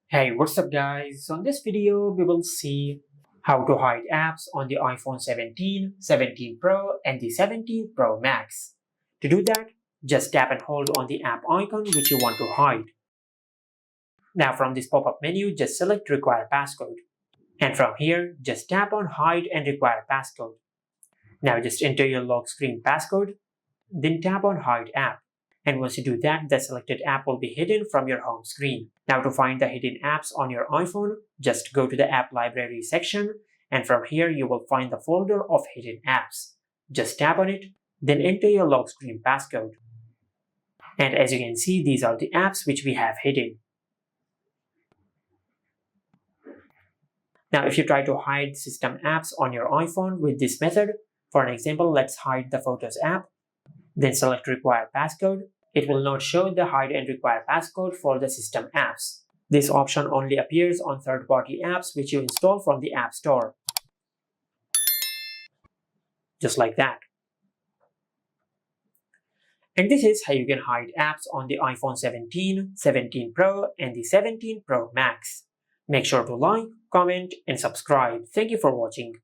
Hey, what's up guys? So in this video, we will see how to hide apps on the iPhone 17, 17 Pro and the 17 Pro Max. To do that, just tap and hold on the app icon which you want to hide. Now from this pop-up menu, just select Require Passcode. And from here, just tap on Hide and Require Passcode. Now just enter your lock screen passcode, then tap on Hide App. And once you do that, the selected app will be hidden from your home screen. Now to find the hidden apps on your iPhone, just go to the App Library section, and from here you will find the folder of hidden apps. Just tap on it, then enter your lock screen passcode. And as you can see, these are the apps which we have hidden. Now if you try to hide system apps on your iPhone with this method, for an example, let's hide the Photos app, then select Require Passcode. It will not show the hide and require passcode for the system apps. This option only appears on third-party apps which you install from the App Store. Just like that. And this is how you can hide apps on the iPhone 17, 17 Pro and the 17 Pro Max. Make sure to like, comment and subscribe. Thank you for watching.